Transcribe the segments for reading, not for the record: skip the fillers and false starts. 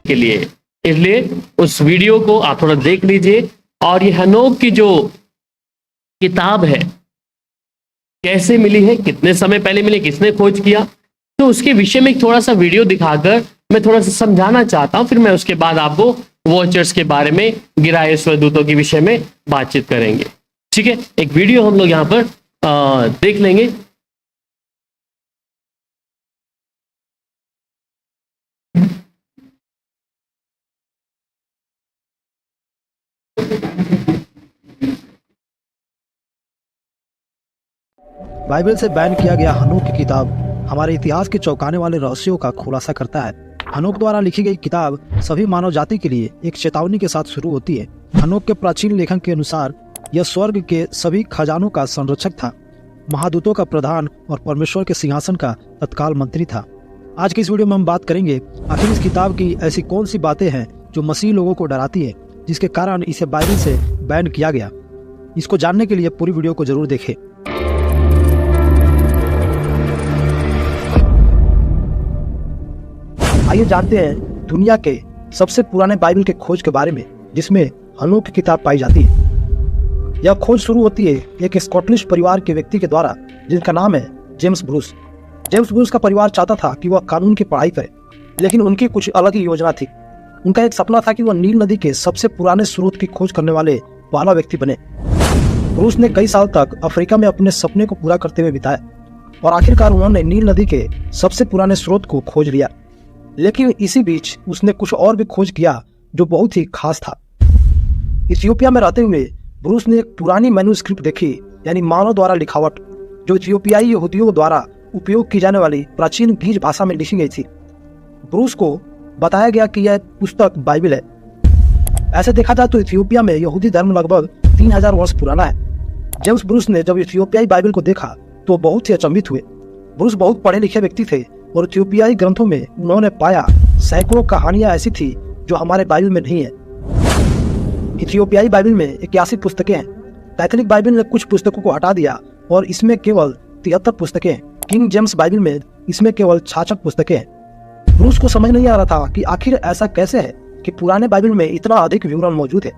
के लिए। इसलिए उस वीडियो को आप थोड़ा देख लीजिए। और ये हनोक की जो किताब है कैसे मिली है, कितने समय पहले मिली, किसने खोज किया, तो उसके विषय में थोड़ा सा वीडियो दिखाकर मैं थोड़ा सा समझाना चाहता हूं। फिर मैं उसके बाद आपको वॉचर्स के बारे में, गिराए स्वर्गदूतों के विषय में बातचीत करेंगे। ठीक है, एक वीडियो हम लोग यहां पर देख लेंगे। बाइबल से बैन किया गया हनोक की किताब हमारे इतिहास के चौंकाने वाले रहस्यों का खुलासा करता है। हनोक द्वारा लिखी गई किताब सभी मानव जाति के लिए एक चेतावनी के साथ शुरू होती है। हनोक के प्राचीन लेखन के अनुसार यह स्वर्ग के सभी खजानों का संरक्षक था, महादूतों का प्रधान और परमेश्वर के सिंहासन का तत्काल मंत्री था। आज की इस वीडियो में हम बात करेंगे आखिर इस किताब की ऐसी कौन सी बातें हैं जो मसीह लोगों को डराती है, जिसके कारण इसे बाइबल से बैन किया गया। इसको जानने के लिए पूरी वीडियो को जरूर देखें। आइए जानते हैं दुनिया के सबसे पुराने बाइबल के खोज के बारे में, जिसमें हनोक की किताब पाई जाती है। यह खोज शुरू होती है एक स्कॉटिश परिवार के व्यक्ति के द्वारा, जिनका नाम है जेम्स ब्रूस। जेम्स ब्रूस का परिवार चाहता था कि वह कानून की पढ़ाई करे, लेकिन उनकी कुछ अलग ही योजना थी। उनका एक सपना था कि वह नील नदी के सबसे पुराने स्रोत की खोज करने वाले पहला व्यक्ति बने। ब्रूस ने कई साल तक अफ्रीका में अपने सपने को पूरा करते हुए बिताया और आखिरकार उन्होंने नील नदी के सबसे पुराने स्रोत को खोज लिया। लेकिन इसी बीच उसने कुछ और भी खोज किया जो बहुत ही खास था। इथियोपिया में रहते हुए ब्रूस ने एक पुरानी मैन्युस्क्रिप्ट देखी, यानी मानव द्वारा लिखावट, जो इथियोपियाई यहूदियों द्वारा उपयोग की जाने वाली प्राचीन गीज भाषा में लिखी गई थी। ब्रूस को बताया गया कि यह पुस्तक बाइबल है। ऐसे देखा जाए तो इथियोपिया में यहूदी धर्म लगभग 3000 वर्ष पुराना है। जेम्स ब्रूस ने जब इथियोपियाई बाइबल को देखा तो बहुत ही अचंभित हुए। ब्रूस बहुत पढ़े लिखे व्यक्ति थे और इथियोपियाई ग्रंथों में उन्होंने पाया सैकड़ों कहानियां ऐसी थी जो हमारे बाइबल में नहीं है। इथियोपियाई बाइबल में 81 पुस्तकें हैं। कैथोलिक बाइबल ने कुछ पुस्तकों को हटा दिया और इसमें केवल 73 पुस्तकें हैं। किंग जेम्स बाइबल में इसमें केवल 66 पुस्तकें हैं। ब्रूस को समझ नहीं आ रहा था कि आखिर ऐसा कैसे है कि पुराने बाइबल में इतना अधिक विवरण मौजूद है।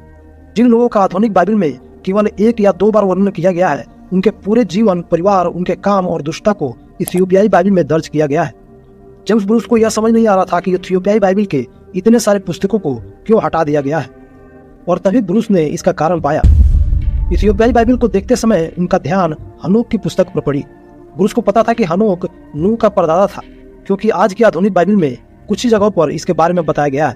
जिन लोगों का आधुनिक बाइबल में केवल 1 या 2 बार वर्णन किया गया है, उनके पूरे जीवन, परिवार, उनके काम और दुष्टता को इथियोपियाई बाइबल में दर्ज किया गया है। जेम्स ब्रूस को यह समझ नहीं आ रहा था कि इथियोपियाई बाइबल के इतने सारे पुस्तकों को क्यों हटा दिया गया है, और तभी ब्रूस ने इसका कारण पाया। इथियोपियाई बाइबल को देखते समय उनका ध्यान हनोक की पुस्तक पर पड़ी। ब्रूस को पता था कि हनोक नूह का परदादा था, क्योंकि आज की आधुनिक बाइबल में कुछ ही जगहों पर इसके बारे में बताया गया है,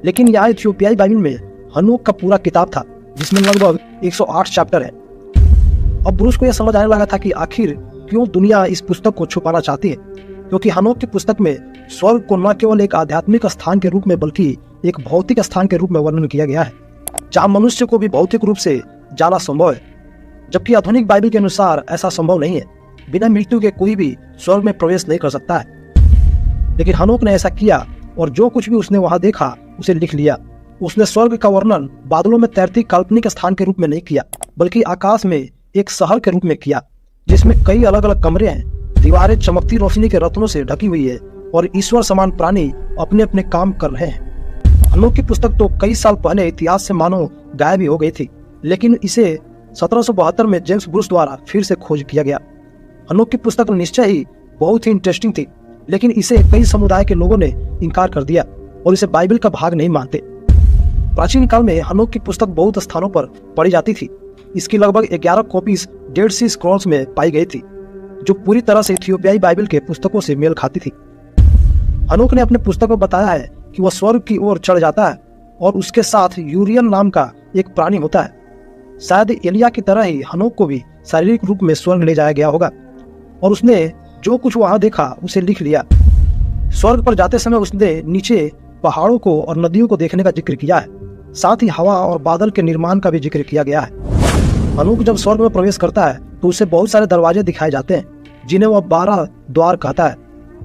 लेकिन यहाँ इथियोपियाई बाइबल में हनोक का पूरा किताब था, जिसमें लगभग 108 चैप्टर है। अब ब्रूस को यह समझ आने लगा था कि आखिर क्यों दुनिया इस पुस्तक को छुपाना चाहती है, क्योंकि हनोक की पुस्तक में स्वर्ग को न केवल एक आध्यात्मिक स्थान के रूप में बल्कि एक भौतिक स्थान के रूप में वर्णन किया गया है, जहाँ मनुष्य को भी भौतिक रूप से जाना संभव है, जबकि आधुनिक बाइबल के अनुसार ऐसा संभव नहीं है। बिना मृत्यु के कोई भी स्वर्ग में प्रवेश नहीं कर सकता है। लेकिन हनोक ने ऐसा किया और जो कुछ भी उसने वहां देखा उसे लिख लिया। उसने स्वर्ग का वर्णन बादलों में तैरती काल्पनिक स्थान के रूप में नहीं किया, बल्कि आकाश में एक शहर के रूप में किया, जिसमें कई अलग अलग कमरे हैं, दीवारें चमकती रोशनी के रत्नों से ढकी हुई है और ईश्वर समान प्राणी अपने अपने काम कर रहे हैं। हनोक की पुस्तक तो कई साल पहले इतिहास से मानो गायब ही हो गई थी, लेकिन इसे 1772 में जेम्स ब्रूस द्वारा फिर से खोज किया गया। हनोक की पुस्तक निश्चय ही बहुत ही इंटरेस्टिंग थी, लेकिन इसे कई समुदाय के लोगों ने इनकार कर दिया और इसे बाइबल का भाग नहीं मानते। प्राचीन काल में हनोक की पुस्तक बहुत स्थानों पर पढ़ी जाती थी। इसकी लगभग 11 कॉपीज डेड सी स्क्रॉल्स में पाई गई थी, जो पूरी तरह से इथियोपियाई बाइबल के पुस्तकों से मेल खाती थी। हनोक ने अपने पुस्तक में बताया है कि वह स्वर्ग की ओर चढ़ जाता है और उसके साथ यूरियन नाम का एक प्राणी होता है। शायद एलिया की तरह ही हनोक को भी शारीरिक रूप में स्वर्ग ले जाया गया होगा और उसने जो कुछ वहां देखा उसे लिख लिया। स्वर्ग पर जाते समय उसने नीचे पहाड़ों को और नदियों को देखने का जिक्र किया है, साथ ही हवा और बादल के निर्माण का भी जिक्र किया गया है। हनोक जब स्वर्ग में प्रवेश करता है तो उसे बहुत सारे दरवाजे दिखाए जाते हैं, जिन्हें वह 12 द्वार कहता है।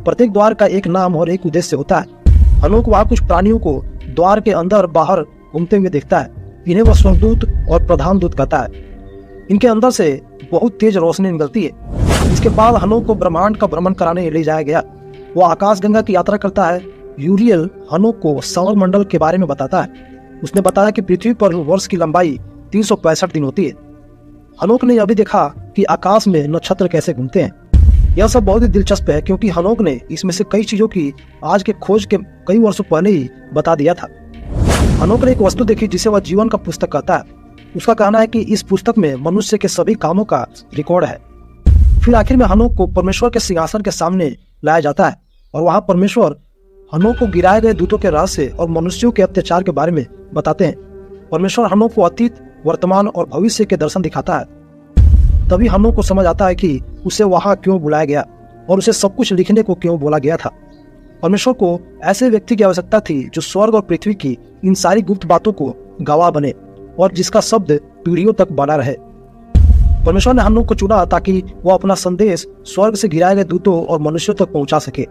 प्रत्येक द्वार का एक नाम और एक उद्देश्य होता है। हनोक वहाँ कुछ प्राणियों को द्वार के अंदर बाहर घूमते हुए देखता है। इन्हें वह स्वर्गदूत और प्रधान दूत कहता है। इनके अंदर से बहुत तेज रोशनी निकलती है। इसके बाद हनोक को ब्रह्मांड का भ्रमण कराने ले जाया गया। वो आकाश गंगा की यात्रा करता है यूरियल हनोक को सौर मंडल के बारे में बताता है। उसने बताया कि पृथ्वी पर वर्ष की लंबाई 365 दिन होती है। हनोक ने यह भी देखा कि आकाश में नक्षत्र कैसे घूमते हैं। यह सब बहुत ही दिलचस्प है क्योंकि हनोक ने इसमें से कई चीजों की आज के खोज के कई वर्षों पहले ही बता दिया था। हनोक ने एक वस्तु देखी जिसे वह जीवन का पुस्तक कहता है। उसका कहना है कि इस पुस्तक में मनुष्य के सभी कामों का रिकॉर्ड है। फिर आखिर में हनोक को परमेश्वर के सिंहासन के सामने लाया जाता है और वहां परमेश्वर हनोक को गिराए गए दूतों के रहस्य और मनुष्यों के अत्याचार के बारे में बताते हैं। परमेश्वर हनोक को अतीत, वर्तमान और भविष्य के दर्शन दिखाता है। तभी हनोक को समझ आता है कि उसे वहां क्यों बुलाया गया और उसे सब कुछ लिखने को क्यों बोला गया था। परमेश्वर को ऐसे व्यक्ति की आवश्यकता थी जो स्वर्ग और पृथ्वी की इन सारी गुप्त बातों को गवाह बने और जिसका शब्द पीढ़ियों तक बना रहे। परमेश्वर ने हनोक को चुना ताकि वह अपना संदेश स्वर्ग से गिराए गए दूतों और मनुष्यों तक पहुंचा सके।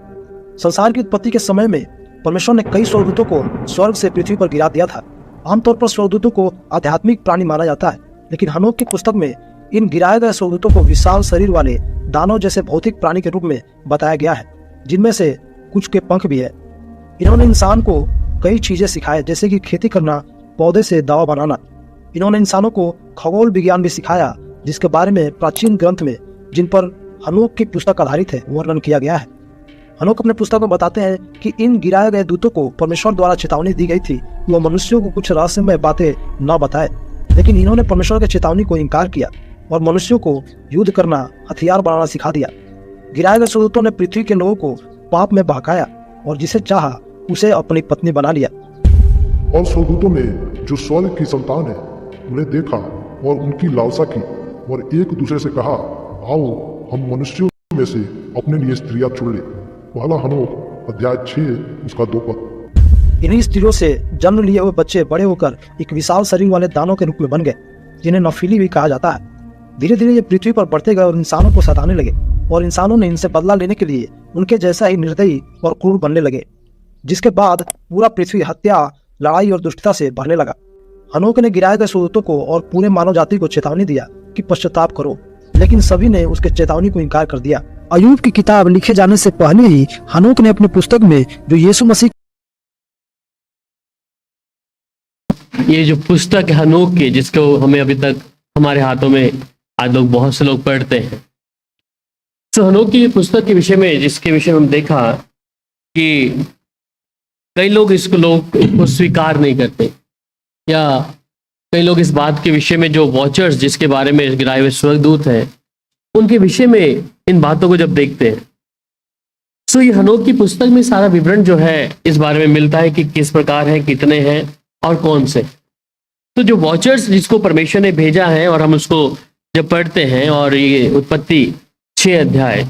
संसार की उत्पत्ति के समय में परमेश्वर ने कई स्वर्गदूतों को स्वर्ग से पृथ्वी पर गिरा दिया था। आमतौर पर स्वर्गदूतों को आध्यात्मिक प्राणी माना जाता है, लेकिन हनोक की पुस्तक में इन गिराए गए स्वर्गदूतों को विशाल शरीर वाले दानव जैसे भौतिक प्राणी के रूप में बताया गया है, जिनमें से कुछ के पंख भी है। इन्होंने इंसान को कई चीजें सिखाई, जैसे कि खेती करना, पौधे से दवा बनाना। इन्होंने इंसानों को खगोल विज्ञान भी सिखाया, जिसके बारे में प्राचीन ग्रंथ में जिन पर हनोक की पुस्तक आधारित है वर्णन किया गया है। हनोक अपने पुस्तक में बताते हैं कि इन गिराए गए दूतों को परमेश्वर द्वारा चेतावनी दी गई थी कि वह मनुष्यों को कुछ रहस्यमय बातें न बताए, लेकिन इन्होंने परमेश्वर के चेतावनी को इनकार किया और मनुष्यों को युद्ध करना, हथियार बनाना सिखा दिया। गिराए गए स्वर्गदूतों ने पृथ्वी के लोगों को पाप में बहकाया और जिसे चाहा उसे अपनी पत्नी बना लिया। और स्वर्गदूतों ने जो स्वर्ग की संतान है उन्हें देखा और उनकी लालसा की और एक दूसरे से कहा, आओ हम मनुष्यों में से अपने लिए स्त्रियां चुन ले। पहला हनोक अध्याय 6 उसका 2 पद। इन्हीं स्त्रियों से जन्म लिए हुए बच्चे बड़े होकर एक विशाल शरीर वाले दानों के रूप में बन गए, जिन्हें नफीली भी कहा जाता है। धीरे धीरे ये पृथ्वी पर बढ़ते गए और इंसानों को सताने लगे और इंसानों ने इनसे बदला लेने के लिए उनके जैसा ही निर्दयी और क्रूर बनने लगे, जिसके बाद पूरा पृथ्वी हत्या, लड़ाई और दुष्टता से भरने लगा। हनोक ने गिराए गए स्वर्गदूतों को और पूरे मानव जाति को चेतावनी दिया कि पश्चाताप करो, लेकिन सभी ने उसके चेतावनी को इनकार कर दिया। अय्यूब की किताब लिखे जाने से पहले ही हनोक ने अपनी पुस्तक में जो यीशु मसीह ये जो पुस्तक है हनोक की, जिसको हमें अभी तक हमारे हाथों में आज लोग बहुत से लोग पढ़ते हैं। तो हनोक की पुस्तक के विषय में, जिसके विषय में हम देखा कि कई लोग इसको स्वीकार नहीं करते, या कई लोग इस बात के विषय में, जो वॉचर्स जिसके बारे में गिराए हुए स्वर्गदूत हैं उनके विषय में इन बातों को जब देखते हैं, तो ये हनोक की पुस्तक में सारा विवरण जो है इस बारे में मिलता है कि किस प्रकार है, कितने हैं और कौन से। तो जो वॉचर्स जिसको परमेश्वर ने भेजा है और हम उसको जब पढ़ते हैं, और ये उत्पत्ति 6 अध्याय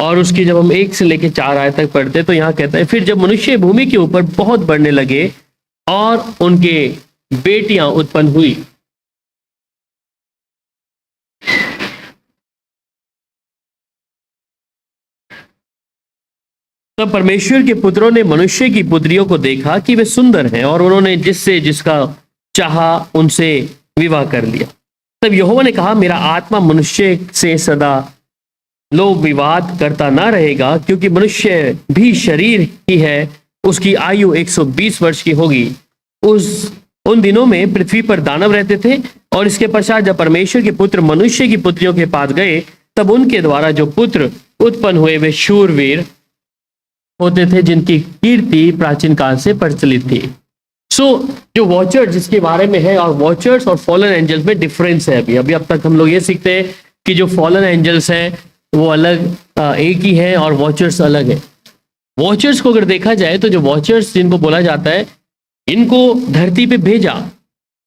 और उसकी जब हम 1 से लेकर 4 आयत तक पढ़ते हैं, तो यहाँ कहता है, फिर जब मनुष्य भूमि के ऊपर बहुत बढ़ने लगे और उनके बेटियां उत्पन्न हुई, तब परमेश्वर के पुत्रों ने मनुष्य की पुत्रियों को देखा कि वे सुंदर हैं और उन्होंने जिससे जिसका चाहा उनसे विवाह कर लिया। तब यहोवा ने कहा, मेरा आत्मा मनुष्य से सदा लोभ विवाद करता ना रहेगा, क्योंकि मनुष्य भी शरीर ही है, उसकी आयु 120 वर्ष की होगी। उन दिनों में पृथ्वी पर दानव रहते थे, और इसके पश्चात जब परमेश्वर के पुत्र मनुष्य की पुत्रियों के पास गए, तब उनके द्वारा जो पुत्र उत्पन्न हुए वे शूरवीर होते थे, जिनकी कीर्ति प्राचीन काल से प्रचलित थी। जो वॉचर जिसके बारे में है, और वॉचर्स और फॉलन एंजल्स में डिफरेंस है। अभी अब तक हम लोग ये सीखते हैं कि जो फॉलन एंजल्स हैं वो अलग एक ही है और वॉचर्स अलग है। वॉचर्स को अगर देखा जाए तो जो वॉचर्स जिनको बोला जाता है, इनको धरती पे भेजा,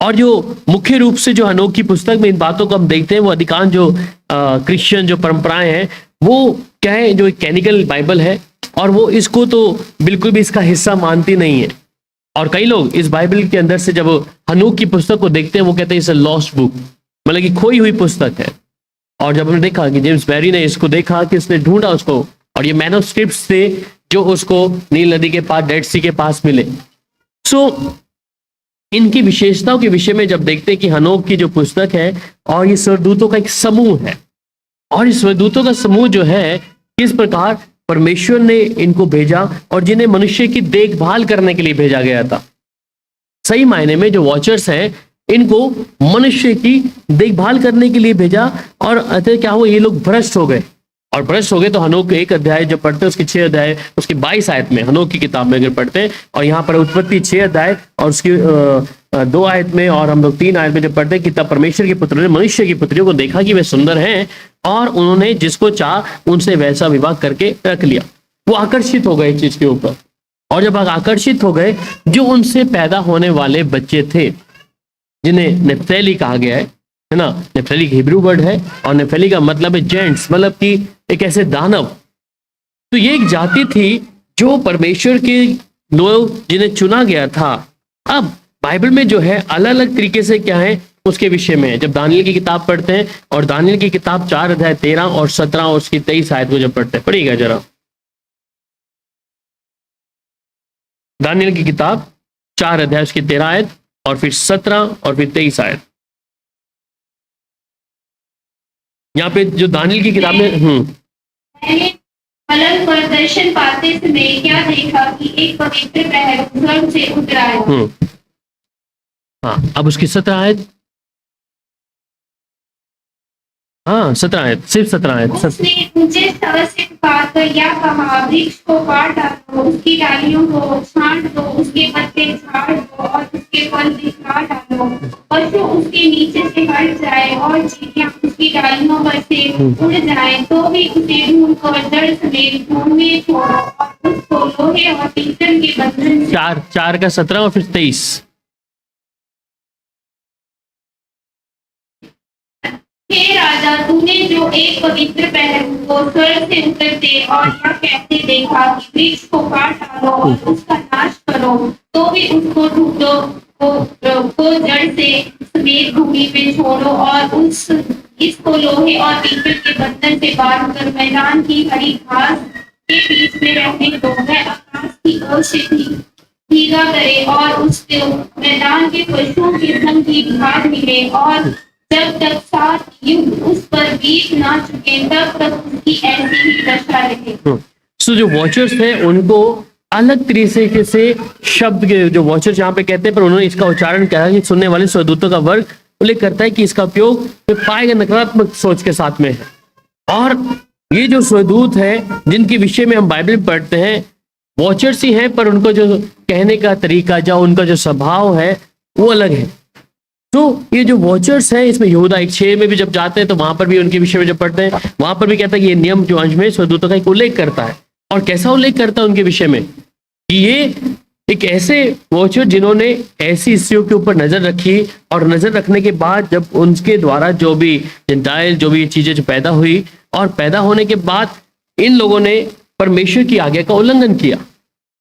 और जो मुख्य रूप से जो हनोक की पुस्तक में इन बातों को हम देखते हैं, वो अधिकांश जो क्रिश्चियन जो परंपराएं हैं वो क्या है, जो एक कैनिकल बाइबल है, और वो इसको तो बिल्कुल भी इसका हिस्सा मानती नहीं है। और कई लोग इस बाइबल के अंदर से जब हनोक की पुस्तक को देखते हैं, वो कहते हैं इट्स अ लॉस्ट बुक, मतलब कि खोई हुई पुस्तक है। और जब हमने देखा कि जेम्स बैरी ने इसको देखा कि इसने ढूंढा उसको, और ये मैन्युस्क्रिप्ट्स थे जो उसको नील नदी के पास, डेड सी के पास मिले। इनकी विशेषताओं के विषय में जब देखते हैं कि हनोक की जो पुस्तक है, और ये स्वर्गदूतों का एक समूह है, और इस स्वर्गदूतों का समूह जो है किस प्रकार परमेश्वर ने इनको भेजा और जिन्हें मनुष्य की देखभाल करने के लिए भेजा गया था। सही मायने में जो वॉचर्स हैं इनको मनुष्य की देखभाल करने के लिए भेजा, और अतः क्या हुआ, ये लोग भ्रष्ट हो गए। और भ्रष्ट हो गए तो हनोक 1 अध्याय जब पढ़ते हैं उसके 6 अध्याय उसके 22 आयत में, हनोक की किताब में अगर पढ़ते हैं, और यहाँ पर उत्पत्ति 6 अध्याय और उसकी 2 आयत में, और हम लोग 3 आयत में जब पढ़ते हैं कि तब परमेश्वर के पुत्र ने मनुष्य की पुत्रियों को देखा कि वे सुंदर हैं, और उन्होंने जिसको चाह उनसे वैसा विवाह करके रख लिया। वो आकर्षित हो गए इस चीज के ऊपर, और जब आकर्षित हो गए, जो उनसे पैदा होने वाले बच्चे थे जिन्हें नेप्थैली कहा गया है ना, नेप्थैली हिब्रू वर्ड है, और नेप्थैली का मतलब है जेंट्स, मतलब कि एक ऐसे दानव। तो ये एक जाति थी जो परमेश्वर के लोग जिन्हें चुना गया था। अब बाइबल में जो है अलग अलग तरीके से क्या है उसके विषय में है। जब दानियल की किताब पढ़ते हैं, और दानियल की किताब 4 अध्याय 13 और 17 और उसकी 23 आयत को जब पढ़ते हैं, पढ़िएगा जरा। दानियल की किताब 4 अध्याय उसकी 13 आयत और फिर 17 और फिर 23 आयत। यहाँ पे जो दानियल की किताब में मैंने पलंग पर दर्शन पाते समय क्या देखा कि एक पवित्र पहर स्वर्ग से उतरा है। हाँ, अब उसकी 17 आयत, हाँ 17 आयत, सिर्फ 17 आयत। उसने ऊंचे स्वर से पुकारकर यह कहा, वृक्ष को काट डालो, उसकी डालियों को छांट दो, उसके पत्ते झाड़ दो और उसके फल बिखरा डालो, पशु उसके नीचे से हट जाए और चिड़िया उसकी डालियों पर से उड़ जाए, तो भी उसे ढूंढ कर जड़ समेत भूमि में छोड़ो और उसको लोहे और पीतल के बंधन से 4 का 17 और फिर 23। हे राजा, तूने जो एक पवित्र पहलू को स्वर्ग से उतरते और यह कहते देखा कि वृक्ष को काट डालो और उसका नाश करो, तो भी उसको ढूंढो को जड़ से समेत भूमि में छोड़ो और इसको लोहे और पीतल के बंधन से बांधकर मैदान की हरी घास के बीच में रहने दो। वह आकाश की ओर से भीगा करे और उसके मैदान के पशुओं के संग की भाग मिले, और जब तक 7 युग उस पर बीत ना चुके तब तक उसकी ऐसी ही दशा रहे। सो जो वॉचर्स हैं उनको अलग तरीके से शब्द के जो वॉचर्स यहाँ पे कहते हैं, पर उन्होंने इसका उच्चारण किया है कि सुनने वाले स्वर्गदूतों का वर्ग उल्लेख करता है कि इसका उपयोग पाएगा नकारात्मक सोच के साथ में है। और ये जो स्वर्गदूत है जिनके विषय में हम बाइबल में पढ़ते हैं, वॉचर्स ही हैं, पर उनको जो कहने का तरीका या उनका जो स्वभाव है वो अलग है। तो ये जो वॉचर्स हैं इसमें यहूदा 1:6 में भी जब जाते हैं तो वहां पर भी उनके विषय में जब पढ़ते हैं, वहां पर भी कहता है कि ये नियम जो अंश में स्वर्गदूतों का एक उल्लेख करता है। और कैसा उल्लेख करता है उनके विषय में कि ये एक ऐसे वॉचर जिन्होंने ऐसी स्त्रियों के ऊपर नजर रखी, और नजर रखने के बाद जब उनके द्वारा जो भी जिंटाइल जो भी चीजें जो पैदा हुई, और पैदा होने के बाद इन लोगों ने परमेश्वर की आज्ञा का उल्लंघन किया,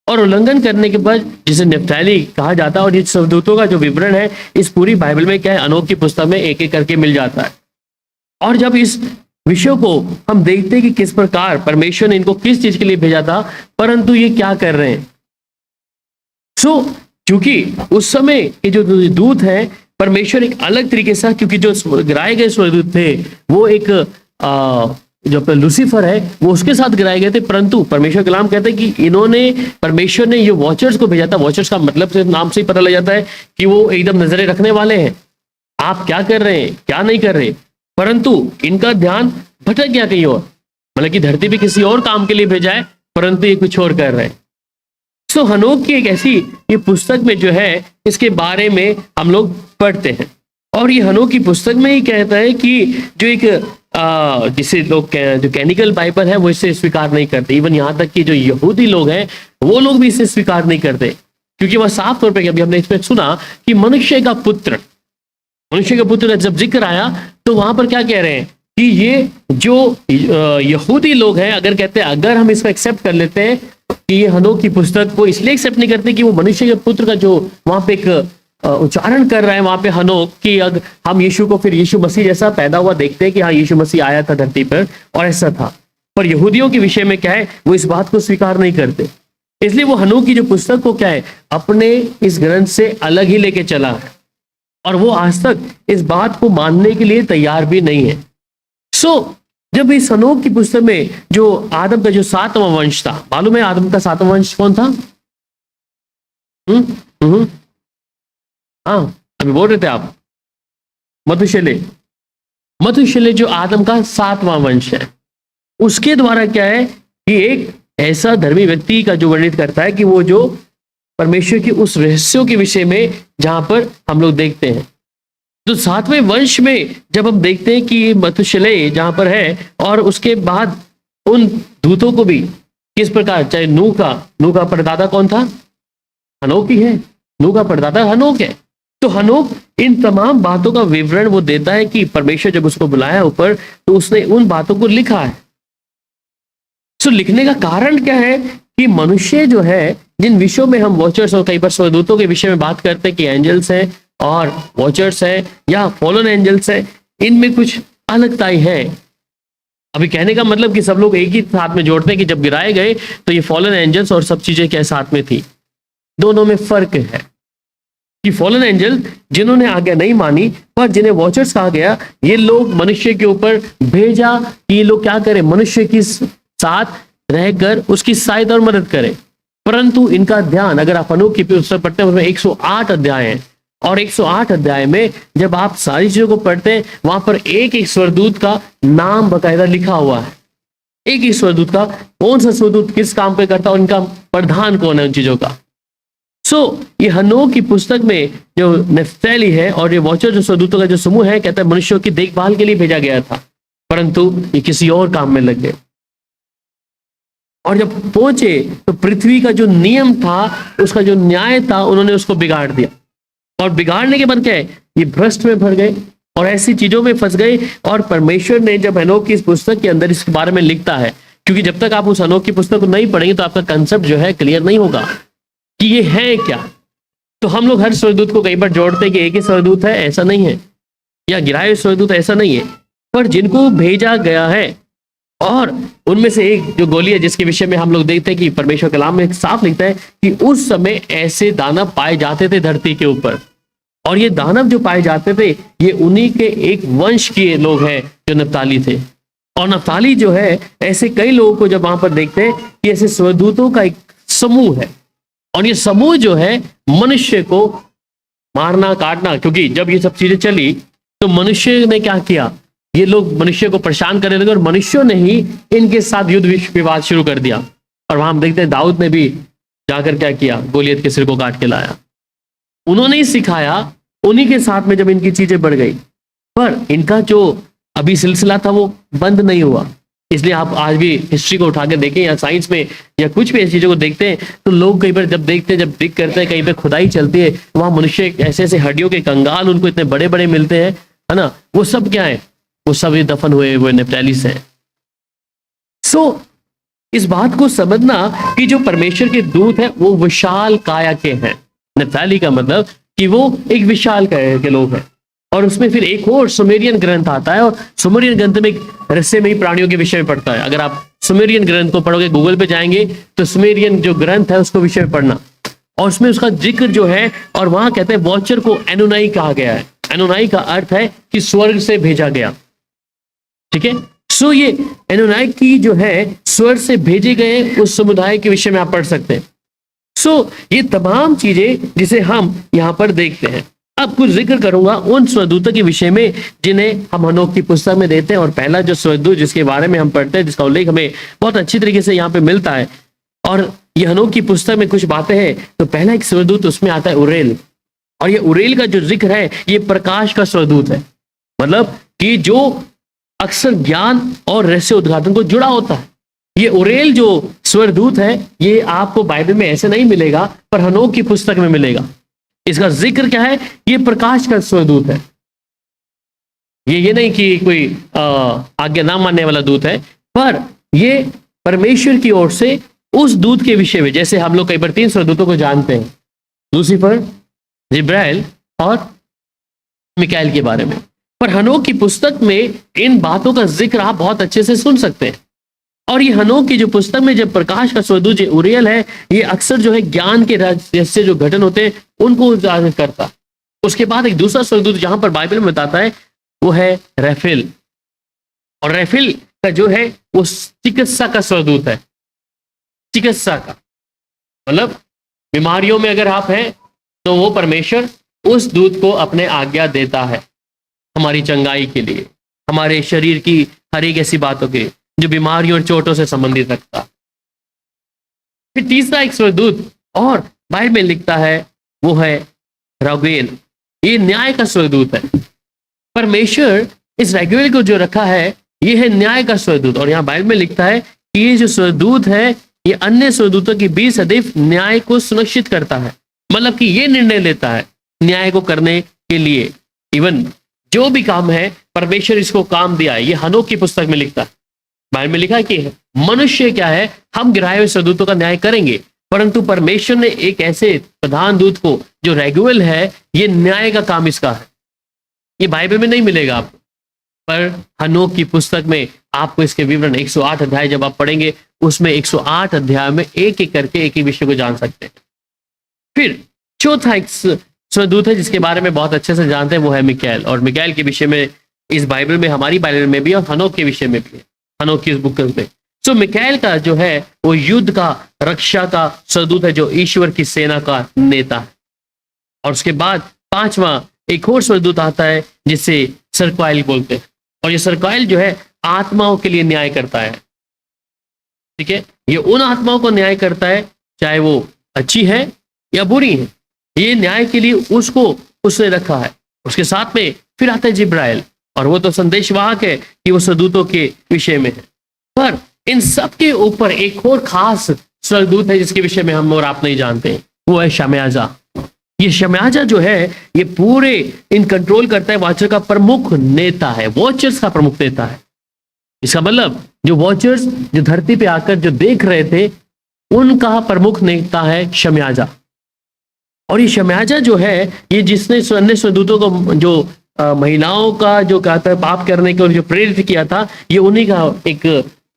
और उल्लंघन करने के बाद जिसे नेप्थैली कहा जाता है। और ये स्वर्गदूतों का जो विवरण है इस पूरी बाइबल में क्या है, हनोक की पुस्तक में एक एक करके मिल जाता है। और जब इस विषय को हम देखते हैं कि किस प्रकार परमेश्वर ने इनको किस चीज के लिए भेजा था, परंतु ये क्या कर रहे हैं। क्योंकि उस समय के जो दूत हैं परमेश्वर एक अलग तरीके से, क्योंकि जो गिराए गए स्वर्गदूत थे वो एक जो लूसीफर है वो उसके साथ गिराए गए थे, परंतु परमेश्वर कलाम कहते हैं कि इन्होंने परमेश्वर ने ये वॉचर्स को भेजा था। वॉचर्स का मतलब से नाम से ही पता लग जाता है कि वो एकदम नजरें रखने वाले हैं, आप क्या कर रहे हैं क्या नहीं कर रहे, परंतु इनका ध्यान भटक गया कहीं और, मतलब कि धरती पे किसी और काम के लिए भेजा है परंतु ये कुछ और कर रहे हैं। सो हनोक की एक ऐसी ये पुस्तक में जो है इसके बारे में हम लोग पढ़ते हैं, और ये हनोक की पुस्तक में ही कहता है कि जो एक जिसे लोग जो कैनिकल बाइबल है वो इसे स्वीकार नहीं करते। इवन यहाँ तक कि जो यहूदी लोग हैं वो लोग भी इसे स्वीकार नहीं करते, क्योंकि वह साफ तौर पे अभी हमने इसमें सुना कि मनुष्य का पुत्र का जब जिक्र आया तो वहां पर क्या कह रहे हैं कि ये जो यहूदी लोग हैं, अगर कहते हैं अगर हम इसको एक्सेप्ट कर लेते हैं कि ये हनोक की पुस्तक को इसलिए एक्सेप्ट नहीं करते कि वो मनुष्य के पुत्र का जो वहां पे एक उच्चारण कर रहा है वहां पे हनोक कि अगर हम यीशु को फिर यीशु मसीह जैसा पैदा हुआ देखते हैं कि हाँ यीशु मसीह आया था धरती पर और ऐसा था, पर यहूदियों के विषय में क्या है वो इस बात को स्वीकार नहीं करते। इसलिए वो हनोक की जो पुस्तक को क्या है अपने इस ग्रंथ से अलग ही लेके चला है, और वो आज तक इस बात को मानने के लिए तैयार भी नहीं है। जब इस हनोक की पुस्तक में जो आदम का जो 7वां वंश था, मालूम है आदम का 7वां वंश कौन था? हाँ, अभी बोल रहे थे आप, मथुशेलह। मथुशेलह जो आदम का 7वां वंश है, उसके द्वारा क्या है कि एक ऐसा धर्मी व्यक्ति का जो वर्णित करता है कि वो जो परमेश्वर की उस रहस्यों के विषय में जहां पर हम लोग देखते हैं, तो 7वें वंश में जब हम देखते हैं कि मथुशेलह जहां पर है, और उसके बाद उन दूतों को भी किस प्रकार, चाहे नूह का परदादा कौन था? हनोक ही है। नूह का परदादा हनोक है। तो हनोक इन तमाम बातों का विवरण वो देता है कि परमेश्वर जब उसको बुलाया ऊपर, तो उसने उन बातों को लिखा है। सो लिखने का कारण क्या है कि मनुष्य जो है, जिन विषयों में हम वॉचर्स और कई बार स्वर्गदूतों के विषय में बात करते हैं कि एंजल्स हैं और वॉचर्स हैं या फॉलन एंजल्स हैं, इनमें कुछ अलगताई है। अभी कहने का मतलब कि सब लोग एक ही साथ में जोड़ते हैं कि जब गिराए गए तो ये फॉलन एंजल्स और सब चीजें क्या साथ में थी। दोनों में फर्क है कि फॉलन एंजल जिन्होंने आज्ञा नहीं मानी, पर जिन्हें वॉचर्स कहा गया, ये लोग मनुष्य के ऊपर भेजा कि ये लोग क्या करें, मनुष्य के साथ रहकर उसकी सहायता और मदद करें। परंतु इनका ध्यान, अगर आप हनोक की पुस्तक पढ़ते हैं, उसमें 108 अध्याय हैं, और 108 अध्याय में जब आप सारी चीजों को पढ़ते हैं, वहां पर एक एक स्वर्गदूत का नाम बकायदा लिखा हुआ है। एक ही स्वर्गदूत का, कौन सा स्वर्गदूत किस काम पे करता है, उनका प्रधान कौन है उन चीजों का। ये हनोक की पुस्तक में जो नफ्ताली है और ये वॉचर जो स्वर्गदूतों का जो समूह है, कहता है मनुष्यों की देखभाल के लिए भेजा गया था, परंतु ये किसी और काम में लग गए। और जब पहुंचे तो पृथ्वी का जो नियम था, उसका जो न्याय था, उन्होंने उसको बिगाड़ दिया। और बिगाड़ने के बाद क्या है, ये भ्रष्ट में भर गए और ऐसी चीजों में फंस गए। और परमेश्वर ने जब हनोक की इस पुस्तक के अंदर इसके बारे में लिखता है, क्योंकि जब तक आप उस हनोक की पुस्तक को नहीं पढ़ेंगे तो आपका कंसेप्ट जो है क्लियर नहीं होगा कि ये है क्या। तो हम लोग हर स्वर्गदूत को कई बार जोड़ते हैं कि एक ही स्वर्गदूत है, ऐसा नहीं है, या गिराए स्वर्गदूत, ऐसा नहीं है। पर जिनको भेजा गया है, और उनमें से एक जो गोलियत, जिसके विषय में हम लोग देखते हैं कि परमेश्वर कलाम में साफ लिखता है कि उस समय ऐसे दानव पाए जाते थे धरती के ऊपर, और ये दानव जो पाए जाते थे, ये उन्हीं के एक वंश के लोग हैं जो नप्ताली थे। और नप्ताली जो है, ऐसे कई लोगों को जब वहां पर देखते हैं कि ऐसे स्वर्गदूतों का एक समूह है, और ये समूह जो है मनुष्य को मारना काटना, क्योंकि जब ये सब चीजें चली तो मनुष्य ने क्या किया, ये लोग मनुष्य को परेशान करने लगे, और मनुष्यों ने ही इनके साथ युद्ध विवाद शुरू कर दिया। और वहां हम देखते हैं दाऊद ने भी जाकर क्या किया, गोलियत के सिर को काट के लाया। उन्होंने ही सिखाया, उन्हीं के साथ में जब इनकी चीजें बढ़ गई, पर इनका जो अभी सिलसिला था वो बंद नहीं हुआ। इसलिए आप आज भी हिस्ट्री को उठा के देखें या साइंस में या कुछ भी ऐसी चीजों को देखते हैं, तो लोग कई बार जब देखते हैं, जब डिग करते हैं, कहीं पे खुदाई चलती है, वहां मनुष्य ऐसे ऐसे हड्डियों के कंगाल उनको इतने बड़े बड़े मिलते हैं, है ना। वो सब क्या है, वो सब ये दफन हुए हुए नेप्टालिस हैं। इस बात को समझना कि जो परमेश्वर के दूत है वो विशाल काया के हैं। नेप्ताली का मतलब कि वो एक विशाल काया के लोग हैं। और उसमें फिर एक और सुमेरियन ग्रंथ आता है, और सुमेरियन ग्रंथ में एक रहस्यमयी प्राणियों के विषय में पढ़ता है। अगर आप सुमेरियन ग्रंथ को पढ़ोगे, गूगल पे जाएंगे तो सुमेरियन जो ग्रंथ है उसको विषय में पढ़ना, और उसमें उसका जिक्र जो है, और वहां कहते हैं वॉचर को एनोनाई कहा गया है। एनोनाई का अर्थ है कि स्वर्ग से भेजा गया, ठीक है। ये एनोनाई की जो है स्वर्ग से भेजे गए उस समुदाय के विषय में आप पढ़ सकते हैं। ये तमाम चीजें जिसे हम यहाँ पर देखते हैं। अब कुछ जिक्र करूंगा उन स्वर्गदूतों के विषय में जिन्हें हम हनोक की पुस्तक में देते हैं। और पहला जो स्वर्गदूत जिसके बारे में हम पढ़ते हैं, जिसका उल्लेख हमें बहुत अच्छी तरीके से यहाँ पे मिलता है, और ये हनोक की पुस्तक में कुछ बातें हैं। तो पहला एक स्वर्गदूत उसमें आता है उरेल, और ये उरेल का जो जिक्र है ये प्रकाश का स्वर्गदूत है, मतलब कि जो अक्सर ज्ञान और रहस्य उद्घाटन को जुड़ा होता है। ये उरेल जो स्वर्गदूत है ये आपको बाइबल में ऐसे नहीं मिलेगा, पर हनोक की पुस्तक में मिलेगा। इसका जिक्र क्या है, ये प्रकाश का स्वर्गदूत है। ये नहीं कि कोई आज्ञा ना मानने वाला दूत है, पर ये परमेश्वर की ओर से उस दूत के विषय में, जैसे हम लोग कई बार 3 स्वर्गदूतों को जानते हैं, लूसीफर, जिब्राइल और मिकाएल के बारे में। पर हनोक की पुस्तक में इन बातों का जिक्र आप बहुत अच्छे से सुन सकते हैं। और ये हनोक की जो पुस्तक में जब प्रकाश का स्वर्गदूत उरियल है, ये अक्सर जो है ज्ञान के रहस्य जो घटन होते हैं उनको उजागर करता। उसके बाद एक दूसरा स्वर्गदूत जहां पर बाइबल में बताता है वो है रैफेल। और रैफेल का जो है वो चिकित्सा का स्वरदूत है। चिकित्सा का मतलब बीमारियों में अगर आप हैं तो वो परमेश्वर उस दूत को अपने आज्ञा देता है हमारी चंगाई के लिए, हमारे शरीर की हर एक ऐसी बातों के जो बीमारियों और चोटों से संबंधित रखता। फिर तीसरा एक स्वरदूत और बाइबल में लिखता है वो है रागुएल। ये न्याय का स्वरदूत है। परमेश्वर इस रागुएल को जो रखा है ये है न्याय का स्वरदूत। और यहाँ बाइबल में लिखता है कि ये जो स्वरदूत है ये अन्य स्वरदूतों के बीच सदैव न्याय को सुनिश्चित करता है। मतलब कि ये निर्णय लेता है न्याय को करने के लिए। इवन जो भी काम है परमेश्वर इसको काम दिया है। ये हनोक की पुस्तक में लिखता है। बाइबल में लिखा है कि मनुष्य क्या है, हम गिराए हुए स्वरदूतों का न्याय करेंगे, परंतु परमेश्वर ने एक ऐसे प्रधान दूत को जो रेगुएल है, ये न्याय का काम इसका है। ये बाइबल में नहीं मिलेगा आपको, पर हनोक की पुस्तक में आपको इसके विवरण 108 अध्याय जब आप पढ़ेंगे उसमें 108 अध्याय में एक एक करके एक ही विषय को जान सकते हैं। फिर चौथा एक स्वरदूत है जिसके बारे में बहुत अच्छे से जानते हैं, वो है मिकाएल। और मिकाएल के विषय में इस बाइबल में, हमारी बाइबल में भी और हनोक के विषय में भी है, हनोक की इस बुक में। सो मिकाएल का जो है वो युद्ध का, रक्षा का स्वरदूत है जो ईश्वर की सेना का नेता है। और उसके बाद पांचवा एक और स्वरदूत आता है जिसे सरकाइल बोलते हैं। और ये सरकाइल जो है आत्माओं के लिए न्याय करता है। ठीक है, ये उन आत्माओं को न्याय करता है चाहे वो अच्छी है या बुरी है। ये न्याय के लिए उसको उसने रखा है। उसके साथ में फिर आता है जिब्राइल, और वो तो संदेशवाहक है कि वो स्वरदूतों के विषय में है। पर इन सब के ऊपर एक और खास स्वरदूत है जिसके विषय में हम और आप नहीं जानते, वो है शमयाजा। ये शमयाजा जो है ये पूरे इन कंट्रोल करता है, वॉचर का प्रमुख नेता है, वॉचर्स का प्रमुख नेता है। इसका मतलब जो वॉचर्स जो धरती पे आकर जो देख रहे थे उनका प्रमुख नेता है शमयाजा। और ये शमयाजा जो है ये जिसने अन्य स्वरदूतों को जो महिलाओं का जो कहता है पाप करने के और जो प्रेरित किया था, ये उन्हीं का एक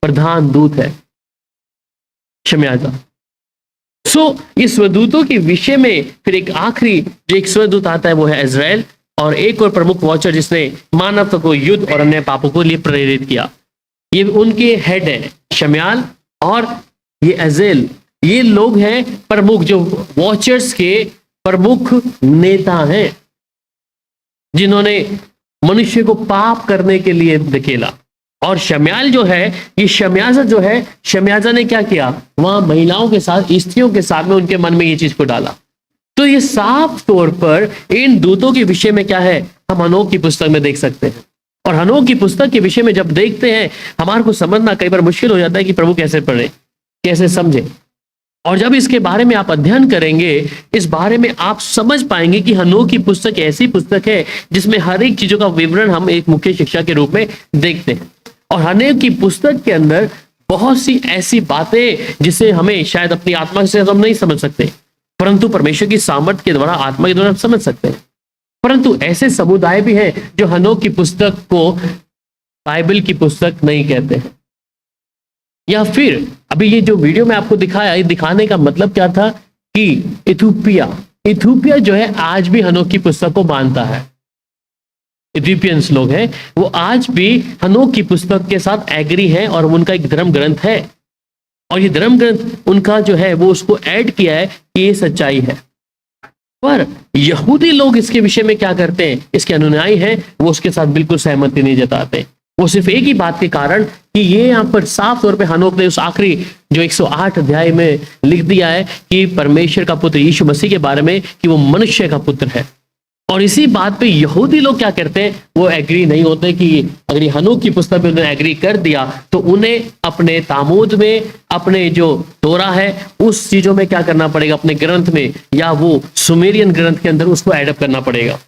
प्रधान दूत है शमयाजा। सो इस स्वरदूतों के विषय में फिर एक आखिरी जो एक स्वरदूत आता है वो है इज़राइल, और एक और प्रमुख वॉचर जिसने मानवता को युद्ध और अन्य पापों को लिए प्रेरित किया। ये उनके हेड है शमयाल और ये अज़ेल। ये लोग हैं प्रमुख जो वॉचर्स के प्रमुख नेता हैं जिन्होंने मनुष्य को पाप करने के लिए धकेला। और शमयाल जो है ये शमयाजा जो है, शमयाजा ने क्या किया, वहां महिलाओं के साथ, स्त्रियों के साथ में उनके मन में ये चीज को डाला। तो ये साफ तौर पर इन दूतों के विषय में क्या है हम हनोक की पुस्तक में देख सकते हैं। और हनोक की पुस्तक के विषय में जब देखते हैं हमारे को समझना कई बार मुश्किल हो जाता है कि प्रभु कैसे पढ़े, कैसे समझे। और जब इसके बारे में आप अध्ययन करेंगे, इस बारे में आप समझ पाएंगे कि हनोक की पुस्तक ऐसी पुस्तक है जिसमें हर एक चीजों का विवरण हम एक मुख्य शिक्षा के रूप में देखते हैं। और हनोक की पुस्तक के अंदर बहुत सी ऐसी बातें जिसे हमें शायद अपनी आत्मा से हम नहीं समझ सकते, परंतु परमेश्वर की सामर्थ्य के द्वारा, आत्मा के द्वारा समझ सकते हैं। परंतु ऐसे समुदाय भी हैं जो हनोक की पुस्तक को बाइबल की पुस्तक नहीं कहते हैं। या फिर अभी ये जो वीडियो में आपको दिखाया, ये दिखाने का मतलब क्या था कि इथोपिया जो है आज भी हनोक की पुस्तक को मानता है। इथियोपियंस लोग हैं वो आज भी हनोक की पुस्तक के साथ एग्री हैं और उनका एक धर्म ग्रंथ है। और ये धर्म ग्रंथ उनका जो है वो उसको ऐड किया है कि ये सच्चाई है। पर यहूदी लोग इसके विषय में क्या करते हैं, इसके अनुयायी हैं, वो उसके साथ बिल्कुल सहमति नहीं जताते। वो सिर्फ एक ही बात के कारण कि ये यहाँ पर साफ तौर पे हनोक ने उस आखिरी जो 108 अध्याय में लिख दिया है कि परमेश्वर का पुत्र यीशु मसीह के बारे में कि वो मनुष्य का पुत्र है। और इसी बात पे यहूदी लोग क्या करते हैं, वो एग्री नहीं होते कि अगर ये हनोक की पुस्तक में उन्होंने एग्री कर दिया तो उन्हें अपने तामूद में, अपने जो तोरा है उस चीजों में क्या करना पड़ेगा, अपने ग्रंथ में या वो सुमेरियन ग्रंथ के अंदर उसको एडअप करना पड़ेगा।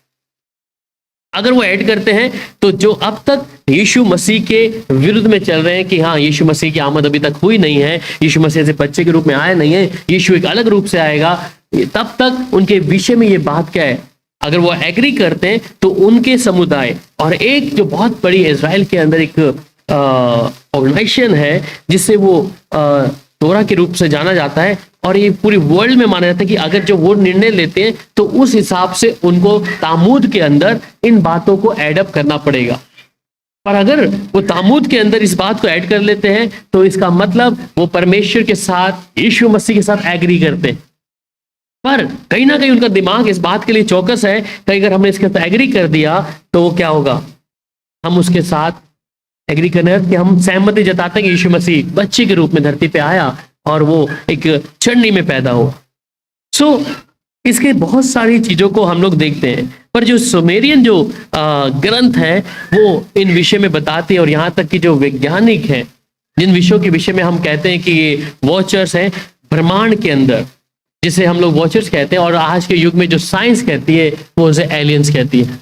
अगर वो ऐड करते हैं तो जो अब तक यीशु मसीह के विरुद्ध में चल रहे हैं कि हाँ यीशु मसीह की आमद अभी तक हुई नहीं है, यीशु मसीह ऐसे बच्चे के रूप में आया नहीं है, यीशु एक अलग रूप से आएगा, तब तक उनके विषय में ये बात क्या है, अगर वो एग्री करते हैं तो उनके समुदाय और एक जो बहुत बड़ी इज़राइल के अंदर एक ऑर्गेनाइजेशन है जिससे वो तोरा के रूप से जाना जाता है और ये पूरी वर्ल्ड में माना जाता है कि अगर जो वो निर्णय लेते हैं तो उस हिसाब से उनको तामूद के अंदर इन बातों को एडअप करना पड़ेगा। पर अगर वो तामूद के अंदर इस बात को ऐड कर लेते हैं तो इसका मतलब वो परमेश्वर के साथ, यीशु मसीह के साथ एग्री करते हैं। पर कहीं ना कहीं उनका दिमाग इस बात के लिए चौकस है कि अगर हमने इसके साथ एग्री कर दिया तो क्या होगा, हम उसके साथ एग्री करने कि हम सहमति जताते हैं कि यीशु मसीह बच्चे के रूप में धरती पे आया और वो एक चन्नी में पैदा हुआ। सो इसके बहुत सारी चीजों को हम लोग देखते हैं, पर जो सुमेरियन जो ग्रंथ है वो इन विषय में बताते हैं, और यहाँ तक कि जो वैज्ञानिक हैं, जिन विषयों के विषय में हम कहते हैं कि ये वॉचर्स हैं ब्रह्मांड के अंदर, जिसे हम लोग वॉचर्स कहते हैं, और आज के युग में जो साइंस कहती है वो उसे एलियंस कहती है।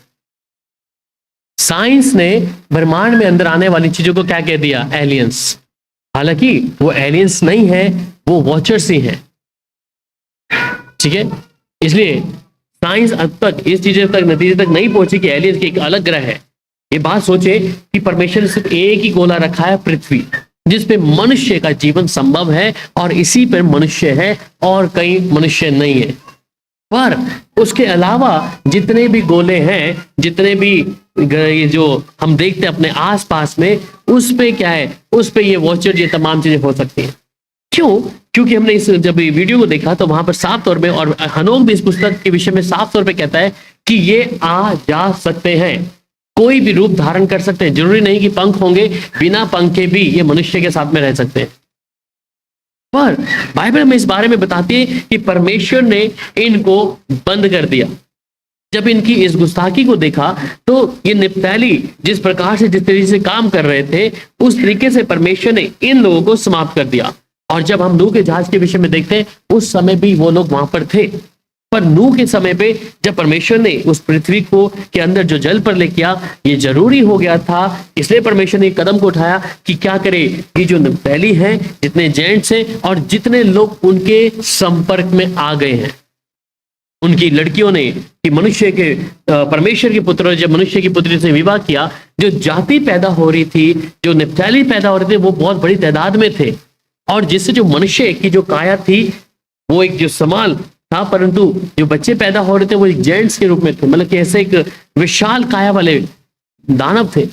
साइंस ने ब्रह्मांड में अंदर आने वाली चीजों को क्या कह दिया, एलियंस। हालांकि वो एलियंस नहीं है, वो वॉचर्स ही हैं, ठीक है। इसलिए साइंस अब तक इस चीज तक नतीजे तक नहीं पहुंची कि एलियंस की एक अलग ग्रह है। ये बात सोचे कि परमेश्वर ने सिर्फ एक ही गोला रखा है, पृथ्वी, जिस पे मनुष्य का जीवन संभव है, और इसी पर मनुष्य है और कई मनुष्य नहीं है। पर उसके अलावा जितने भी गोले हैं, जितने भी ये जो हम देखते हैं अपने आसपास में, उस पे क्या है, उस पे ये वॉचर, ये तमाम चीजें हो सकती हैं। क्यों? क्योंकि हमने इस जब ये वीडियो को देखा तो वहां पर साफ तौर पे, और हनोक भी इस पुस्तक के विषय में साफ तौर पे कहता है कि ये आ जा सकते हैं, कोई भी रूप धारण कर सकते हैं। जरूरी नहीं कि पंख होंगे, बिना पंख के भी ये मनुष्य के साथ में रह सकते हैं। पर बाइबल में इस बारे में बताती है कि परमेश्वर ने इनको बंद कर दिया। जब इनकी इस गुस्ताखी को देखा तो ये निप्ताली जिस प्रकार से, जिस तरीके से काम कर रहे थे, उस तरीके से परमेश्वर ने इन लोगों को समाप्त कर दिया। और जब हम नूह के जहाज के विषय में देखते हैं, उस समय भी वो लोग वहां पर थे। पर नूह के समय पे जब परमेश्वर ने उस पृथ्वी को के अंदर जो जल पर ले किया, ये जरूरी हो गया था। इसलिए परमेश्वर ने एक कदम को उठाया कि क्या करे, कि जो नप्ताली हैं, जितने जेंट्स हैं और जितने लोग उनके संपर्क में आ गए हैं, उनकी लड़कियों ने कि मनुष्य के परमेश्वर के पुत्र, जब मनुष्य की पुत्री से विवाह किया, जो जाति पैदा हो रही थी, जो नप्ताली पैदा हो रहे थे, वो बहुत बड़ी तादाद में थे। और जिससे जो मनुष्य की जो काया थी, वो एक जो समाल था, परंतु जो बच्चे पैदा हो रहे थे वो एक जेंट्स के रूप में थे, मतलब कि ऐसे एक विशाल काया वाले दानव थे।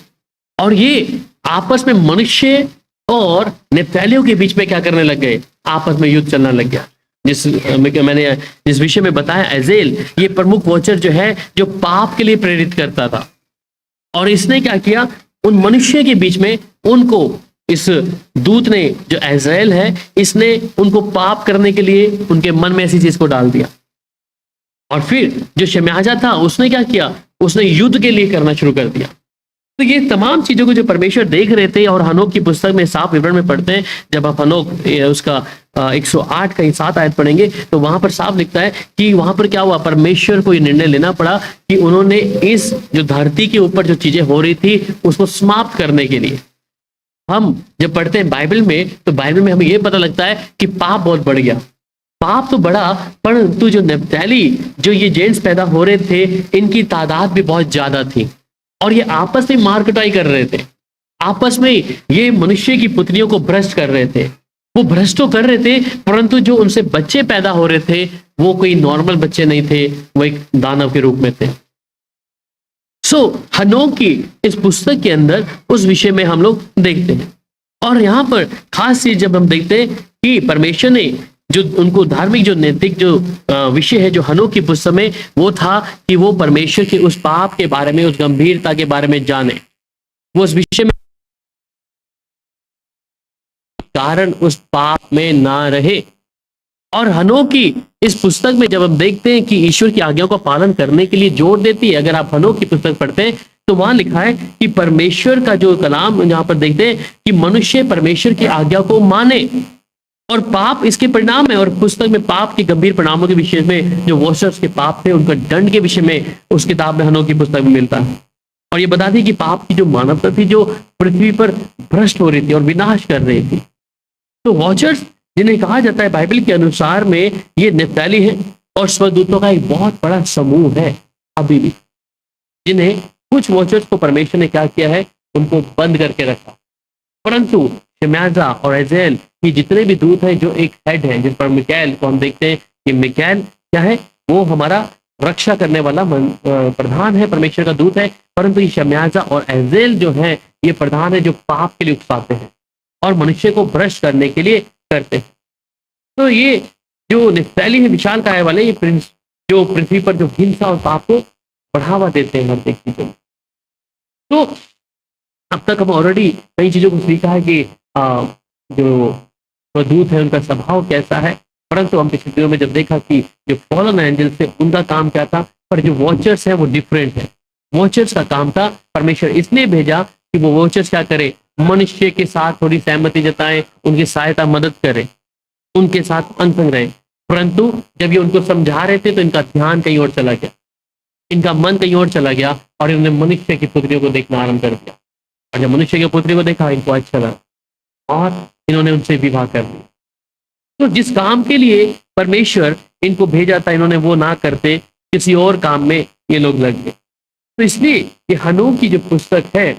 और ये आपस में मनुष्य और नप्तालियों के बीच में क्या करने लग गए, आपस में युद्ध चलने लग गया। मैंने जिस विषय में बताया, एजेल, ये प्रमुख वॉचर जो है, जो पाप के लिए प्रेरित करता था, और इसने क्या किया, उन मनुष्य के बीच में उनको, इस दूत ने जो एजेल है, इसने उनको पाप करने के लिए उनके मन में ऐसी चीज को डाल दिया। और फिर जो शम्याजा था, उसने क्या किया, उसने युद्ध के लिए करना शुरू कर दिया। तो ये तमाम चीजों को जो परमेश्वर देख रहे थे, और हनोक की पुस्तक में साफ विवरण में पढ़ते हैं, जब आप हनोक उसका 108 का 7 आयत पढ़ेंगे तो वहां पर साफ लिखता है कि वहां पर क्या हुआ, परमेश्वर को ये निर्णय लेना पड़ा कि उन्होंने इस जो धरती के ऊपर जो चीजें हो रही थी उसको समाप्त करने के लिए। हम जब पढ़ते हैं बाइबल में, तो बाइबल में हमें यह पता लगता है कि पाप बहुत बढ़ गया। पाप तो बढ़ा, परंतु जो नप्ताली, जो ये जेंट्स पैदा हो रहे थे, इनकी तादाद भी बहुत ज्यादा थी, और ये आपस में मार कुटाई कर रहे थे। आपस में ये मनुष्य की पुत्रियों को भ्रष्ट कर रहे थे। वो भ्रष्ट तो कर रहे थे, परंतु जो उनसे बच्चे पैदा हो रहे थे वो कोई नॉर्मल बच्चे नहीं थे, वो एक दानव के रूप में थे। हनोक की इस पुस्तक के अंदर उस विषय में हम लोग देखते हैं। और यहां पर खास चीज जब हम देखते हैं कि परमेश्वर ने जो उनको धार्मिक, जो नैतिक जो विषय है जो हनोक की पुस्तक में, वो था कि वो परमेश्वर के उस पाप के बारे में, उस गंभीरता के बारे में जाने, वो उस विषय में कारण उस पाप में ना रहे। और हनोक की इस पुस्तक में जब हम देखते हैं कि ईश्वर की आज्ञाओं का पालन करने के लिए जोर देती है। अगर आप हनोक की पुस्तक पढ़ते हैं तो वहां लिखा है कि परमेश्वर का जो कलाम जहां पर देखते हैं कि मनुष्य परमेश्वर की आज्ञा को माने, और पाप इसके परिणाम है। और पुस्तक में पाप के गंभीर परिणामों के विषय में, जो वॉशर्स के पाप थे उनका दंड के विषय में उस किताब में हनोक की पुस्तक में मिलता है। और ये बताती है कि पाप की जो मानवता थी, जो पृथ्वी पर भ्रष्ट हो रही थी और विनाश कर रही थी। तो वॉचर्स जिन्हें कहा जाता है बाइबल के अनुसार में, ये नप्ताली है और स्वर्गदूतों का एक बहुत बड़ा समूह है अभी भी, जिन्हें कुछ वॉचर्स को परमेश्वर ने क्या किया है, उनको बंद करके रखा। परंतु शम्याजा और एजेल ये जितने भी दूत हैं, जो एक हेड है, जिस पर मिकाएल को हम देखते हैं कि मिकाएल क्या है, वो हमारा रक्षा करने वाला प्रधान है, परमेश्वर का दूत है। परंतु ये शम्याजा और एजेल जो है, ये प्रधान है जो पाप के लिए उकसाते हैं और मनुष्य को भ्रष्ट करने के लिए करते हैं। तो ये जो नप्ताली है, विशाल काय वाले, ये जो पृथ्वी पर जो हिंसा और पाप को बढ़ावा देते हैं हर एक चीजों में। तो अब तक हम ऑलरेडी कई चीजों को सीखा है कि जो स्वदूत है उनका स्वभाव कैसा है, परंतु हम पिछले दिनों में जब देखा कि जो फॉलन एंजल्स थे उनका काम क्या था, पर जो वॉचर्स है वो डिफरेंट है। वॉचर्स का काम था, परमेश्वर इसलिए भेजा कि वो वॉचर्स क्या करे, मनुष्य के साथ थोड़ी सहमति जताएं, उनकी सहायता मदद करें, उनके साथ अनसंग रहे। परंतु जब ये उनको समझा रहे थे तो इनका ध्यान कहीं और चला गया, इनका मन कहीं और चला गया और इन्होंने मनुष्य की पुत्रियों को देखना आरंभ कर दिया। और जब मनुष्य की पुत्री को देखा इनको अच्छा लगा और इन्होंने उनसे विवाह कर लिया। तो जिस काम के लिए परमेश्वर इनको भेजा था इन्होंने वो ना करते, किसी और काम में ये लोग लग गए। तो इसलिए ये हनोक की जो पुस्तक है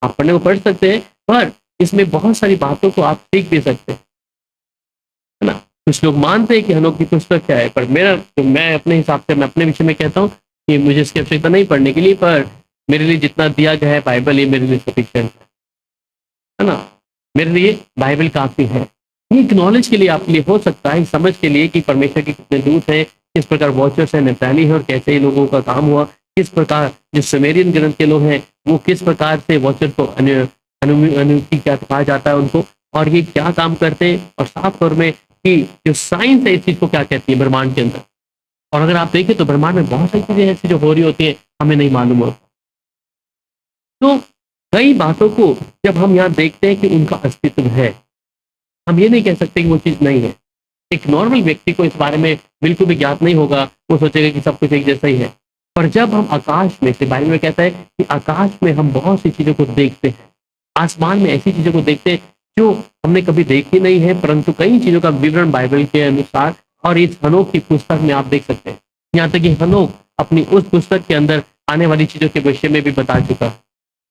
आप पढ़ने को पढ़ सकते हैं, पर इसमें बहुत सारी बातों को आप सीख भी सकते हैं, है ना। कुछ लोग मानते हैं कि हनोक की पुस्तक क्या है, पर मैं अपने हिसाब से, मैं अपने विषय में कहता हूँ कि मुझे इसकी आवश्यकता नहीं पढ़ने के लिए, पर मेरे लिए जितना दिया गया है बाइबल, ये मेरे लिए सफिशिएंट है ना। मेरे लिए बाइबल काफी है। ये एक नॉलेज के लिए आपके लिए हो सकता है, समझ के लिए कि परमेश्वर के कितने दूत हैं, किस प्रकार वॉचर्स है, नप्ताली है और कैसे इन लोगों का काम हुआ, किस प्रकार जो सुमेरियन ग्रंथ के लोग हैं वो किस प्रकार से वॉचर को अनुमति क्या कहा जाता है उनको, और ये क्या काम करते हैं, और साफ तौर में कि जो साइंस है इस चीज को क्या कहती है ब्रह्मांड के अंदर। और अगर आप देखें तो ब्रह्मांड में बहुत सारी चीजें ऐसी जो हो रही होती है हमें नहीं मालूम होता। तो कई बातों को जब हम यहाँ देखते हैं कि उनका अस्तित्व है, हम ये नहीं कह सकते कि वो चीज नहीं है। एक नॉर्मल व्यक्ति को इस बारे में बिल्कुल भी ज्ञात नहीं होगा, वो सोचेगा कि सब कुछ एक जैसा ही है। पर जब हम आकाश में से, बाइबल में कहता है कि आकाश में हम बहुत सी चीजों को देखते हैं, आसमान में ऐसी चीजों को देखते हैं जो हमने कभी देखी नहीं है, परंतु कई चीजों का विवरण बाइबल के अनुसार और इस हनोक की पुस्तक में आप देख सकते हैं। यहाँ तक कि हनोक अपनी उस पुस्तक के अंदर आने वाली चीजों के विषय में भी बता चुका।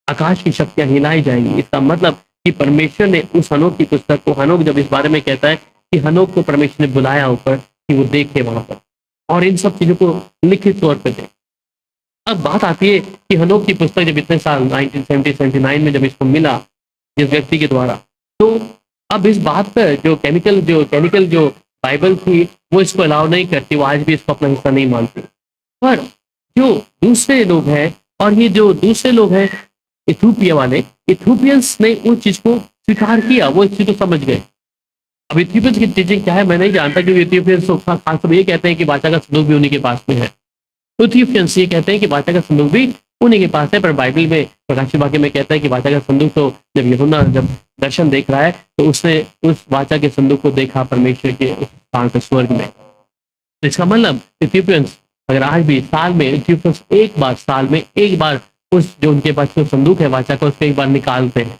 आकाश की शक्तियां हिलाई जाएंगी, इसका मतलब कि परमेश्वर ने उस हनोक की पुस्तक को, हनोक जब इस बारे में कहता है कि हनोक को परमेश्वर ने बुलाया ऊपर कि वो देखे वहां पर और इन सब चीजों को लिखित तौर पर दे। अब बात आती है कि हनोक की पुस्तक जब इतने साल 1979 में जब इसको मिला जिस व्यक्ति के द्वारा, तो अब इस बात पर जो कैनिकल जो बाइबल थी वो इसको अलाउ नहीं करती, वो आज भी इसको अपना हिस्सा नहीं मानती। पर जो दूसरे लोग हैं, और ये जो दूसरे लोग हैं इथोपिया वाले, इथोपियंस ने उस चीज को स्वीकार किया, वो इस चीज को समझ गए। अब इथोपियंस की टीचिंग क्या है मैं नहीं जानता, क्योंकि इथोपियंस खास तौर ये कहते हैं कि वाचा का संदूक भी उन्हीं के पास में है। इथोपियंस ये कहते हैं कि वाचा का संदूक भी उन्हीं के पास है, पर बाइबल में प्रकाशित वाक्य में कहता है कि वाचा का संदूक तो जब यूहन्ना जब दर्शन देख रहा है तो उसने उस वाचा के संदूक को देखा परमेश्वर के उस स्थान पर स्वर्ग में। तो इसका मतलब इथोपियंस अगर आज भी साल में इथोपियंस साल में एक बार उस जो उनके पास जो संदूक है वाचा का उसको एक बार निकालते हैं,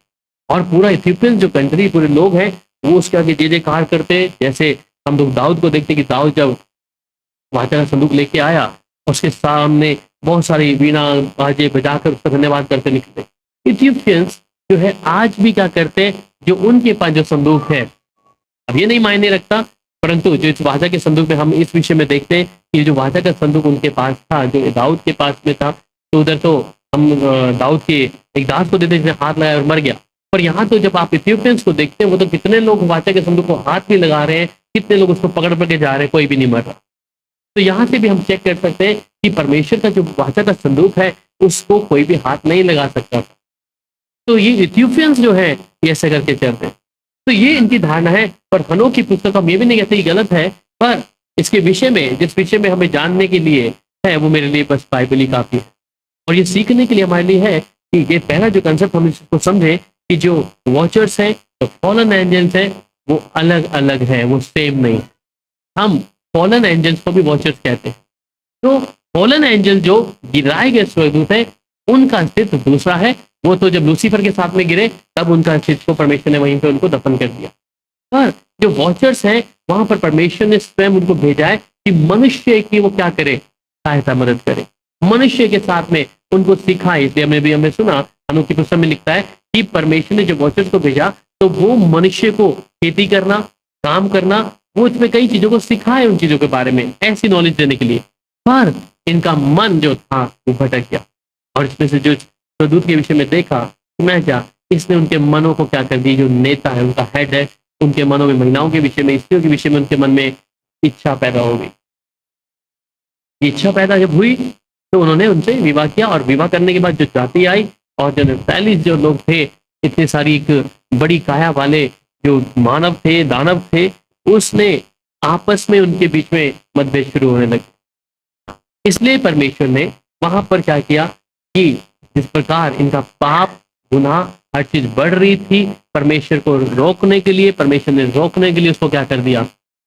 और पूरा इथोपियंस जो कंट्री पूरे लोग हैं वो उसके आगे जय जयकार करते हैं। जैसे हम लोग दाऊद को देखते कि दाऊद जब वाचा का संदूक लेके आया उसके सामने बहुत सारी वीणा बाजे बजाकर उसका धन्यवाद करते निकले। इथोपियंस जो है आज भी क्या करते हैं, जो उनके पास जो संदूक है, अब ये नहीं मायने रखता, परंतु जो इस वाचा के संदूक में हम इस विषय में देखते हैं कि जो वाचा का संदूक उनके पास था, जो दाऊद के पास में था, तो उधर तो हम दाऊद के एक दास को देते जिसने हाथ लगाया और मर गया। पर यहाँ तो जब आप इथोपियंस को देखते हैं वो तो कितने लोग वाचा के संदूक को हाथ भी लगा रहे हैं, कितने लोग उसको पकड़ के जा रहे हैं, कोई भी नहीं मर रहा। तो यहाँ से भी हम चेक कर सकते हैं कि परमेश्वर का जो वाचा का संदूक है उसको कोई भी हाथ नहीं लगा सकता। तो ये इथोपियंस जो है ये ऐसे करके चलते हैं। तो ये इनकी धारणा है। पर हनोक की पुस्तक हम ये भी नहीं कहते कि गलत है, पर इसके विषय में, जिस विषय में हमें जानने के लिए है, वो मेरे लिए बस बाइबल ही काफी है। और ये सीखने के लिए हमारे लिए है कि ये पहला जो कंसेप्ट हम इसको समझे कि जो वॉचर्स हैं, जो फॉलन एंजल्स हैं, वो अलग अलग है, वो सेम नहीं। हम फॉलन एंजल्स को भी वॉचर्स कहते हैं। तो फॉलन एंजल जो गिराए गए स्वर्गदूत हैं उनका अस्तित्व दूसरा है। वो तो जब लूसीफर के साथ में गिरे तब उनका अस्तित्व को परमेश्वर ने वहीं पे उनको दफन कर दिया। पर जो वॉचर्स हैं वहां पर परमेश्वर ने स्वयं उनको भेजा है कि मनुष्य की वो क्या करे, सहायता मदद करे, मनुष्य के साथ में उनको सिखाए। इसलिए हमने सुना, हनोक की पुस्तक में लिखता है कि परमेश्वर ने जो वॉचर्स को भेजा तो वो मनुष्य को खेती करना, काम करना, वो इसमें कई चीजों को सिखाए, उन चीजों के बारे में ऐसी नॉलेज देने के लिए। पर इनका मन जो था वो भटक गया। और इसमें से जो स्वदूत के विषय में देखा, मैं क्या इसने उनके मनों को क्या कर दिया, जो नेता है उनका हेड है, उनके मनों में महिलाओं के विषय में, स्त्रियों के विषय में उनके मन में इच्छा पैदा हो गई। ये इच्छा पैदा जब हुई तो उन्होंने उनसे विवाह किया, और विवाह करने के बाद जो जाति आई और जो नप्ताली जो लोग थे, इतने सारी एक बड़ी काया वाले जो मानव थे, दानव थे, उसने आपस में उनके बीच में मतभेद शुरू होने लगे। इसलिए परमेश्वर ने वहां पर क्या किया कि जिस प्रकार इनका पाप गुनाह हर चीज बढ़ रही थी, परमेश्वर को रोकने के लिए, परमेश्वर ने रोकने के लिए उसको क्या कर दिया,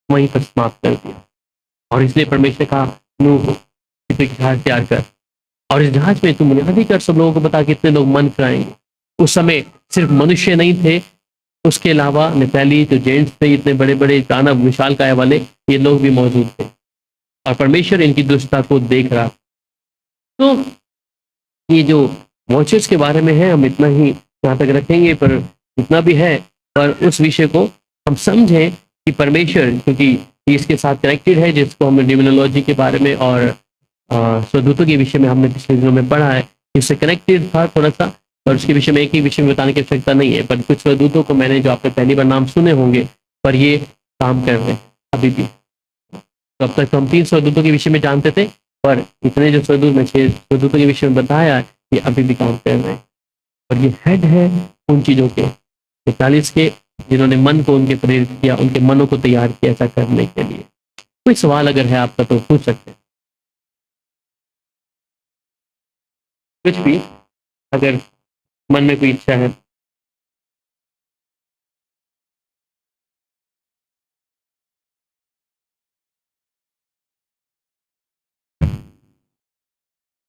वहीं पर समाप्त कर दिया। और इसलिए परमेश्वर का नूह जहाज तैयार कर, और इस जहाज में तुम बुनियादी कर सब लोगों को बता कितने लोग मन कराएंगे। उस समय सिर्फ मनुष्य नहीं थे, उसके अलावा नप्ताली जो जेंट्स थे, इतने बड़े बड़े दानव विशाल काया वाले, ये लोग भी मौजूद थे, और परमेश्वर इनकी दुष्टता को देख रहा। तो ये जो वॉचर्स के बारे में है, हम इतना ही यहाँ तक रखेंगे, पर जितना भी है, पर उस विषय को हम समझें कि परमेश्वर, क्योंकि इसके साथ कनेक्टेड है, जिसको हमने डिमोनोलॉजी के बारे में और स्वदूतों के विषय में हमने पिछले दिनों में पढ़ा है, इससे कनेक्टेड था थोड़ा सा, और उसके विषय में एक ही विषय में बताने की आवश्यकता नहीं है। पर कुछ स्वदूतों को मैंने, जो आपने पहली बार नाम सुने होंगे, पर ये काम कर रहे हैं अभी भी। तो अब तक तो हम 3 स्वदूतों के विषय में जानते थे, पर इतने जो स्वदूत में 6 स्वदूतों के विषय में बताया, ये अभी भी काम कर रहे हैं। और ये हेड है उन चीज़ों के 41 के, जिन्होंने मन को उनके प्रेरित किया, उनके मनों को तैयार किया ऐसा करने के लिए। कोई सवाल अगर है आपका तो पूछ सकते हैं, कुछ भी अगर मन में कोई इच्छा है।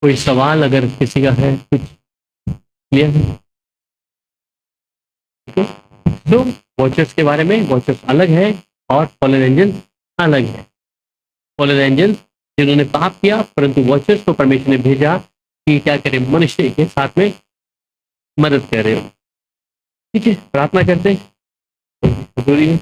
कोई सवाल अगर किसी का है, कुछ क्लियर है? ठीक है। तो वॉचर्स के बारे में, वॉचर्स अलग है और फॉलन एंजल्स अलग है। फॉलन एंजल्स जिन्होंने पाप किया, परंतु वॉचर्स को परमेश्वर ने भेजा कि क्या करें, मनुष्य के साथ में मदद कर रहे हो। ठीक है, प्रार्थना करते हैं, जरूरी है।